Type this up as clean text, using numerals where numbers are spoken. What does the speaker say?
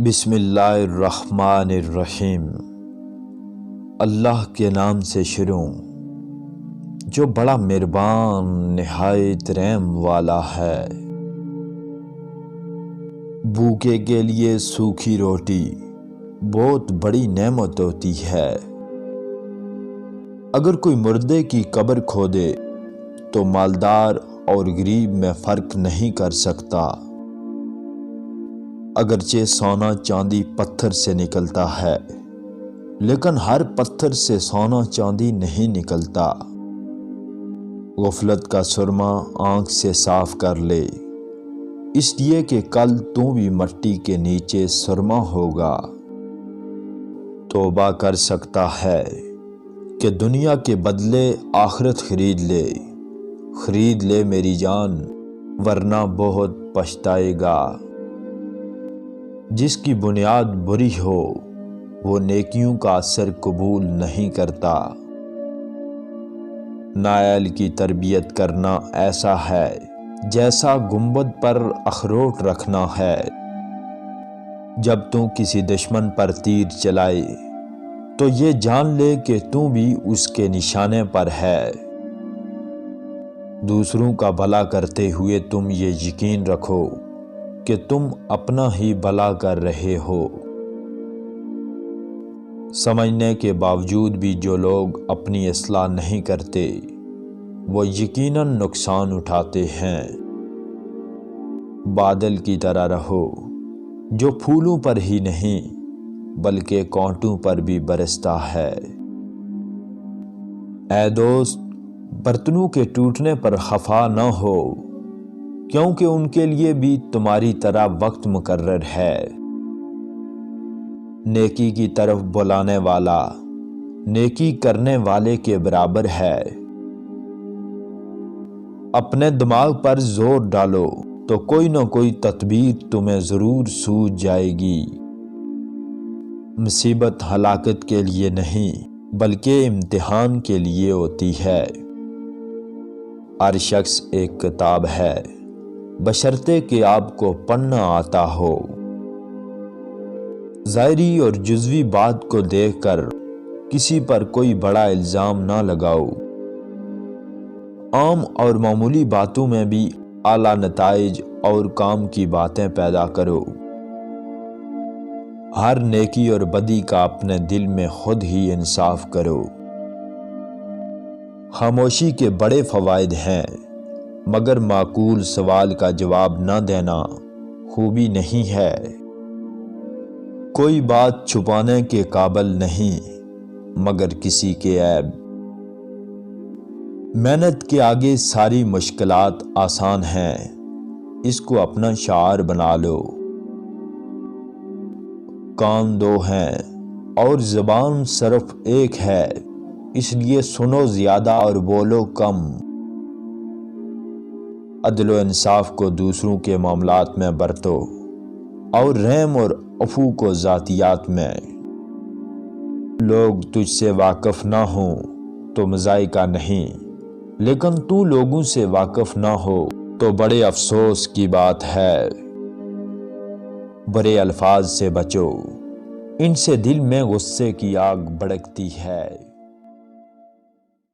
بسم اللہ الرحمن الرحیم۔ اللہ کے نام سے شروع جو بڑا مہربان نہایت رحم والا ہے۔ بھوکے کے لیے سوکھی روٹی بہت بڑی نعمت ہوتی ہے۔ اگر کوئی مردے کی قبر کھودے تو مالدار اور غریب میں فرق نہیں کر سکتا۔ اگرچہ سونا چاندی پتھر سے نکلتا ہے، لیکن ہر پتھر سے سونا چاندی نہیں نکلتا۔ غفلت کا سرما آنکھ سے صاف کر لے، اس لیے کہ کل تو بھی مٹی کے نیچے سرما ہوگا۔ توبہ کر سکتا ہے کہ دنیا کے بدلے آخرت خرید لے میری جان، ورنہ بہت پچھتائے گا۔ جس کی بنیاد بری ہو وہ نیکیوں کا اثر قبول نہیں کرتا۔ نااہل کی تربیت کرنا ایسا ہے جیسا گنبد پر اخروٹ رکھنا ہے۔ جب تو کسی دشمن پر تیر چلائے تو یہ جان لے کہ تو بھی اس کے نشانے پر ہے۔ دوسروں کا بھلا کرتے ہوئے تم یہ یقین رکھو کہ تم اپنا ہی بھلا کر رہے ہو۔ سمجھنے کے باوجود بھی جو لوگ اپنی اصلاح نہیں کرتے وہ یقیناً نقصان اٹھاتے ہیں۔ بادل کی طرح رہو جو پھولوں پر ہی نہیں بلکہ کانٹوں پر بھی برستا ہے۔ اے دوست، برتنوں کے ٹوٹنے پر خفا نہ ہو، کیونکہ ان کے لیے بھی تمہاری طرح وقت مقرر ہے۔ نیکی کی طرف بلانے والا نیکی کرنے والے کے برابر ہے۔ اپنے دماغ پر زور ڈالو تو کوئی نہ کوئی تدبیر تمہیں ضرور سوجھ جائے گی۔ مصیبت ہلاکت کے لیے نہیں بلکہ امتحان کے لیے ہوتی ہے۔ ہر شخص ایک کتاب ہے، بشرطے کہ آپ کو پڑھنا آتا ہو۔ ظاہری اور جزوی بات کو دیکھ کر کسی پر کوئی بڑا الزام نہ لگاؤ۔ عام اور معمولی باتوں میں بھی اعلیٰ نتائج اور کام کی باتیں پیدا کرو۔ ہر نیکی اور بدی کا اپنے دل میں خود ہی انصاف کرو۔ خاموشی کے بڑے فوائد ہیں، مگر معقول سوال کا جواب نہ دینا خوبی نہیں ہے۔ کوئی بات چھپانے کے قابل نہیں مگر کسی کے عیب۔ محنت کے آگے ساری مشکلات آسان ہیں، اس کو اپنا شعار بنا لو۔ کان دو ہیں اور زبان صرف ایک ہے، اس لیے سنو زیادہ اور بولو کم۔ عدل و انصاف کو دوسروں کے معاملات میں برتو اور رحم اور عفو کو ذاتیات میں۔ لوگ تجھ سے واقف نہ ہوں تو مضائقہ نہیں، لیکن تو لوگوں سے واقف نہ ہو تو بڑے افسوس کی بات ہے۔ برے الفاظ سے بچو، ان سے دل میں غصے کی آگ بھڑکتی ہے۔